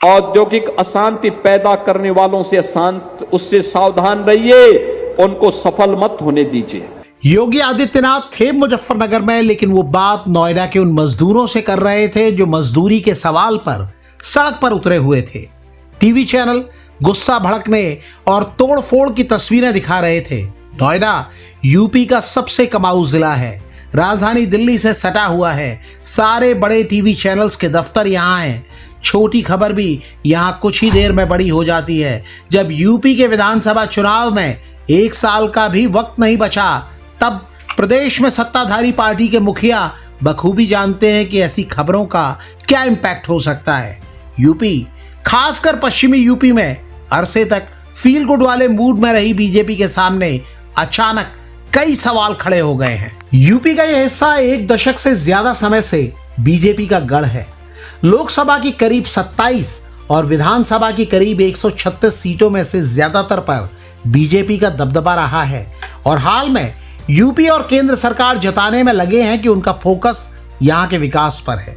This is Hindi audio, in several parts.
औद्योगिक अशांति पैदा करने वालों से उससे सावधान रहिए, उनको सफल मत होने दीजिए। योगी आदित्यनाथ थे मुजफ्फरनगर में, लेकिन वो बात नोएडा के उन मजदूरों से कर रहे थे जो मजदूरी के सवाल पर सड़क पर उतरे हुए थे। टीवी चैनल गुस्सा भड़कने और तोड़फोड़ की तस्वीरें दिखा रहे थे। नोएडा यूपी का सबसे कमाऊ जिला है, राजधानी दिल्ली से सटा हुआ है। सारे बड़े टीवी चैनल्स के दफ्तर यहाँ हैं। छोटी खबर भी यहाँ कुछ ही देर में बड़ी हो जाती है। जब यूपी के विधानसभा चुनाव में 1 साल का भी वक्त नहीं बचा, तब प्रदेश में सत्ताधारी पार्टी के मुखिया बखूबी जानते हैं कि ऐसी खबरों का क्या इम्पैक्ट हो सकता है। यूपी, खासकर पश्चिमी यूपी में अरसे तक फील गुड वाले मूड में रही बीजेपी के सामने अचानक कई सवाल खड़े हो गए हैं। यूपी का यह हिस्सा 1 दशक से ज्यादा समय से बीजेपी का गढ़ है। लोकसभा की करीब 27 और विधानसभा की करीब 136 सीटों में से ज्यादातर पर बीजेपी का दबदबा रहा है और हाल में यूपी और केंद्र सरकार जताने में लगे हैं कि उनका फोकस यहां के विकास पर है।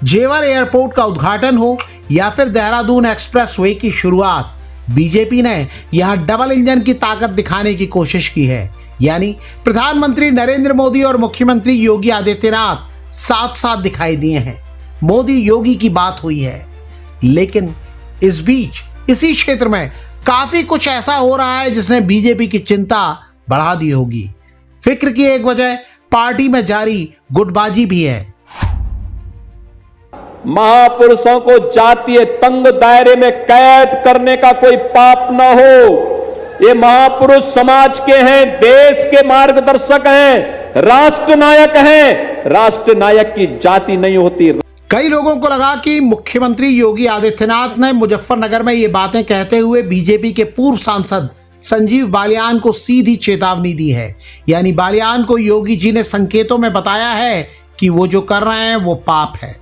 जेवर एयरपोर्ट का उद्घाटन हो या फिर देहरादून एक्सप्रेसवे की शुरुआत, बीजेपी ने यहां डबल इंजन की ताकत दिखाने की कोशिश की है। यानी प्रधानमंत्री नरेंद्र मोदी और मुख्यमंत्री योगी आदित्यनाथ साथ साथ दिखाई दिए हैं। मोदी योगी की बात हुई है, लेकिन इस बीच इसी क्षेत्र में काफी कुछ ऐसा हो रहा है जिसने बीजेपी की चिंता बढ़ा दी होगी। फिक्र की एक वजह पार्टी में जारी गुटबाजी भी है। महापुरुषों को जातीय तंग दायरे में कैद करने का कोई पाप न हो। ये महापुरुष समाज के हैं, देश के मार्गदर्शक हैं, राष्ट्र नायक हैं। राष्ट्र नायक की जाति नहीं होती। कई लोगों को लगा कि मुख्यमंत्री योगी आदित्यनाथ ने मुजफ्फरनगर में ये बातें कहते हुए बीजेपी के पूर्व सांसद संजीव बालियान को सीधी चेतावनी दी है। यानी बालियान को योगी जी ने संकेतों में बताया है कि वो जो कर रहे हैं वो पाप है।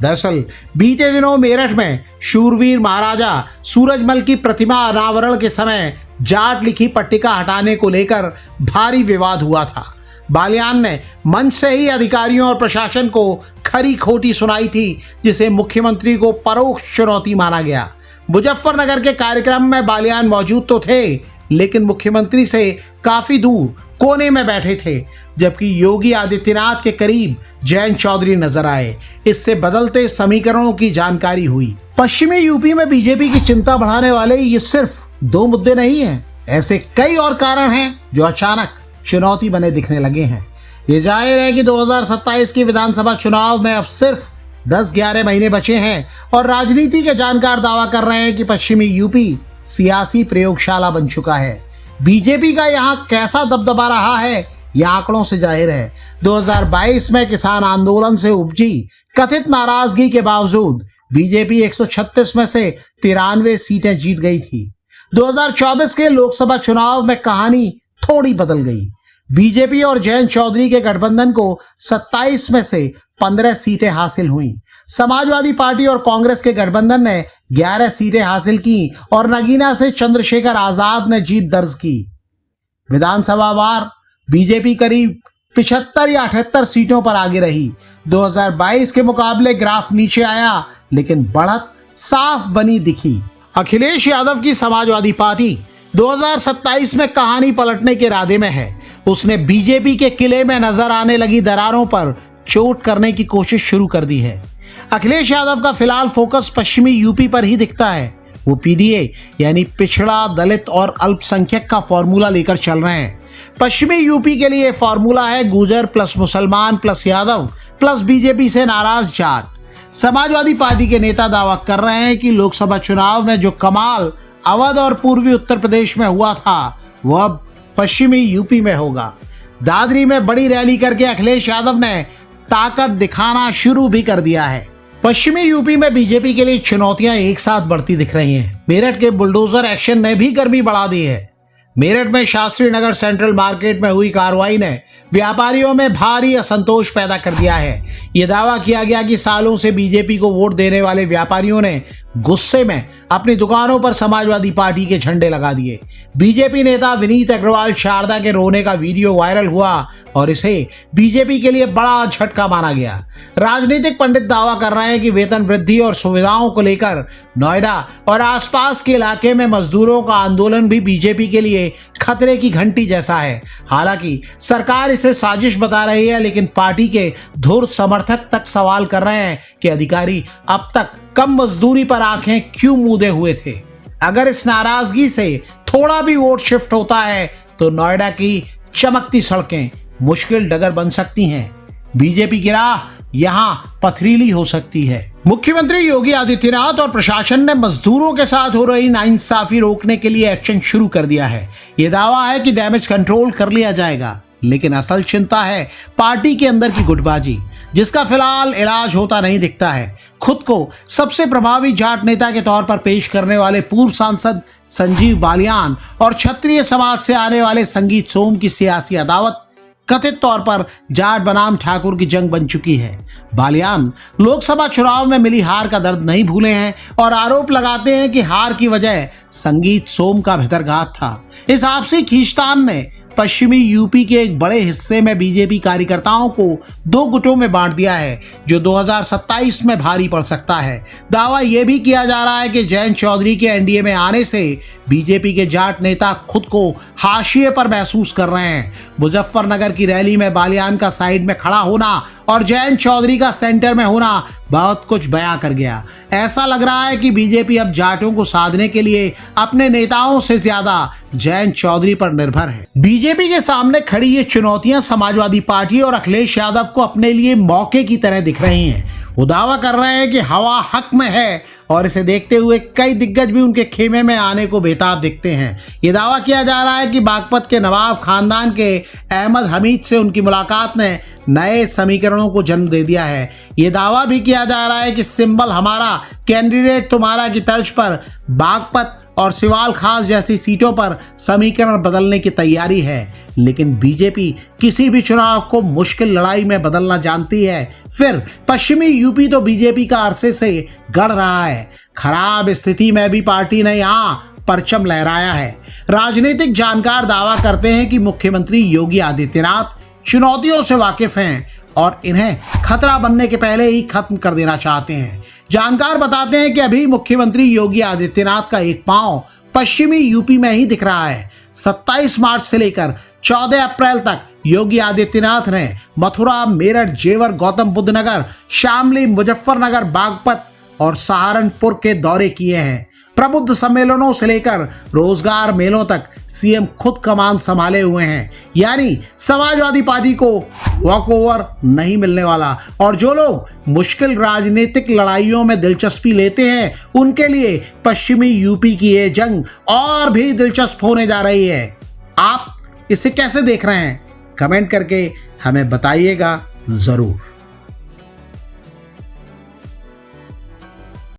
दरअसल बीते दिनों मेरठ में शूरवीर महाराजा सूरजमल की प्रतिमा अनावरण के समय जाट लिखी पट्टिका हटाने को लेकर भारी विवाद हुआ था। बालियान ने मंच से ही अधिकारियों और प्रशासन को खरी खोटी सुनाई थी, जिसे मुख्यमंत्री को परोक्ष चुनौती माना गया। मुजफ्फरनगर के कार्यक्रम में बालियान मौजूद तो थे, लेकिन मुख्यमंत्री से काफी दूर कोने में बैठे थे, जबकि योगी आदित्यनाथ के करीब जयंत चौधरी नजर आए। इससे बदलते समीकरणों की जानकारी हुई। पश्चिमी यूपी में बीजेपी की चिंता बढ़ाने वाले ये सिर्फ 2 मुद्दे नहीं हैं, ऐसे कई और कारण हैं जो अचानक चुनौती बने दिखने लगे हैं। ये जाहिर है कि 2027 के विधानसभा चुनाव में अब सिर्फ 10-11 महीने बचे हैं और राजनीति के जानकार दावा कर रहे हैं कि पश्चिमी यूपी सियासी प्रयोगशाला बन चुका है। बीजेपी का यहाँ कैसा दबदबा रहा है यह आंकड़ों से जाहिर है। 2022 में किसान आंदोलन से उपजी कथित नाराजगी के बावजूद बीजेपी 136 में से 93 सीटें जीत गई थी। 2024 के लोकसभा चुनाव में कहानी थोड़ी बदल गई। बीजेपी और जयंत चौधरी के गठबंधन को 27 में से 15 सीटें हासिल हुई। समाजवादी पार्टी और कांग्रेस के गठबंधन ने 11 सीटें हासिल की और नगीना से चंद्रशेखर आजाद ने जीत दर्ज की। विधानसभा वार बीजेपी करीब 75 या 78 सीटों पर आगे रही। 2022 के मुकाबले ग्राफ नीचे आया, लेकिन बढ़त साफ बनी दिखी। अखिलेश यादव की समाजवादी पार्टी 2027 में कहानी पलटने के इरादे में है। उसने बीजेपी के किले में नजर आने लगी दरारों पर चोट करने की कोशिश शुरू कर दी है। अखिलेश यादव का फिलहाल फोकस पश्चिमी यूपी पर ही दिखता है। वो पीडीए यानी पिछड़ा, दलित और अल्पसंख्यक का फॉर्मूला लेकर चल रहे हैं। पश्चिमी यूपी के लिए फॉर्मूला है गुर्जर प्लस मुसलमान प्लस यादव प्लस बीजेपी से नाराज जाट। समाजवादी पार्टी के नेता दावा कर रहे हैं कि लोकसभा चुनाव में जो कमाल अवध और पूर्वी उत्तर प्रदेश में हुआ था वो अब पश्चिमी यूपी में होगा। दादरी में बड़ी रैली करके अखिलेश यादव ने ताकत दिखाना शुरू भी कर दिया है। पश्चिमी यूपी में बीजेपी के लिए चुनौतियां एक साथ बढ़ती दिख रही हैं। मेरठ के बुलडोजर एक्शन ने भी गर्मी बढ़ा दी है। मेरठ में शास्त्री नगर सेंट्रल मार्केट में हुई कार्रवाई ने व्यापारियों में भारी असंतोष पैदा कर दिया है। यह दावा किया गया कि सालों से बीजेपी को वोट देने वाले व्यापारियों ने गुस्से में अपनी दुकानों पर समाजवादी पार्टी के झंडे लगा दिए। बीजेपी नेता विनीत अग्रवाल शारदा के रोने का वीडियो वायरल हुआ और इसे बीजेपी के लिए बड़ा झटका माना गया। राजनीतिक पंडित दावा कर रहे हैं कि वेतन वृद्धि और सुविधाओं को लेकर नोएडा और आसपास के इलाके में मजदूरों का आंदोलन भी बीजेपी के लिए खतरे की घंटी जैसा है। हालांकि सरकार इसे साजिश बता रही है, लेकिन पार्टी के धुर समर्थक तक सवाल कर रहे हैं कि अधिकारी अब तक कम मजदूरी पर आंखें क्यों मूंदे हुए थे। अगर इस नाराजगी से थोड़ा भी वोट शिफ्ट होता है तो नोएडा की चमकती सड़कें मुश्किल डगर बन सकती हैं। बीजेपी की राह यहां पथरीली हो सकती है। मुख्यमंत्री योगी आदित्यनाथ और प्रशासन ने मजदूरों के साथ हो रही नाइंसाफी रोकने के लिए एक्शन शुरू कर दिया है। यह दावा है कि डैमेज कंट्रोल कर लिया जाएगा, लेकिन असल चिंता है पार्टी के अंदर की गुटबाजी, जिसका फिलहाल इलाज होता नहीं दिखता है। खुद को सबसे प्रभावी जाट नेता के तौर पर पेश करने वाले पूर्व सांसद संजीव बालियान और क्षत्रिय समाज से आने वाले संगीत सोम की सियासी अदावत कथित तौर पर जाट बनाम ठाकुर की जंग बन चुकी है। बालियान लोकसभा चुनाव में मिली हार का दर्द नहीं भूले हैं और आरोप लगाते हैं कि हार की वजह संगीत सोम का भितरघात था। इस आपसी खींचतान ने पश्चिमी यूपी के एक बड़े हिस्से में बीजेपी कार्यकर्ताओं को दो गुटों में बांट दिया है, जो 2027 में भारी पड़ सकता है। दावा यह भी किया जा रहा है कि जयंत चौधरी के एनडीए में आने से बीजेपी के जाट नेता खुद को हाशिए पर महसूस कर रहे हैं। मुजफ्फरनगर की रैली में बालियान का साइड में खड़ा होना और जयंत चौधरी का सेंटर में होना बहुत कुछ बयां कर गया। ऐसा लग रहा है कि बीजेपी अब जाटों को साधने के लिए अपने नेताओं से ज्यादा जयंत चौधरी पर निर्भर है। बीजेपी के सामने खड़ी ये चुनौतियां समाजवादी पार्टी और अखिलेश यादव को अपने लिए मौके की तरह दिख रही हैं। वो दावा कर रहे हैं कि हवा हक में है और इसे देखते हुए कई दिग्गज भी उनके खेमे में आने को बेताब दिखते हैं। ये दावा किया जा रहा है कि बागपत के नवाब खानदान के अहमद हमीद से उनकी मुलाकात ने नए समीकरणों को जन्म दे दिया है। ये दावा भी किया जा रहा है कि सिंबल हमारा कैंडिडेट तुम्हारा की तर्ज पर बागपत और सिवाल खास जैसी सीटों पर समीकरण बदलने की तैयारी है। लेकिन बीजेपी किसी भी चुनाव को मुश्किल लड़ाई में बदलना जानती है। फिर पश्चिमी यूपी तो बीजेपी का अरसे से गढ़ रहा है। खराब स्थिति में भी पार्टी ने यहां परचम लहराया है। राजनीतिक जानकार दावा करते हैं कि मुख्यमंत्री योगी आदित्यनाथ चुनौतियों से वाकिफ हैं और इन्हें खतरा बनने के पहले ही खत्म कर देना चाहते हैं। जानकार बताते हैं कि अभी मुख्यमंत्री योगी आदित्यनाथ का एक पांव पश्चिमी यूपी में ही दिख रहा है। 27 मार्च से लेकर 14 अप्रैल तक योगी आदित्यनाथ ने मथुरा, मेरठ, जेवर, गौतम बुद्ध नगर, शामली, मुजफ्फरनगर, बागपत और सहारनपुर के दौरे किए हैं। प्रबुद्ध सम्मेलनों से लेकर रोजगार मेलों तक सीएम खुद कमान संभाले हुए हैं। यानी समाजवादी पार्टी को वॉकओवर नहीं मिलने वाला और जो लोग मुश्किल राजनीतिक लड़ाइयों में दिलचस्पी लेते हैं उनके लिए पश्चिमी यूपी की ये जंग और भी दिलचस्प होने जा रही है। आप इसे कैसे देख रहे हैं? कमेंट करके हमें बताइएगा जरूर।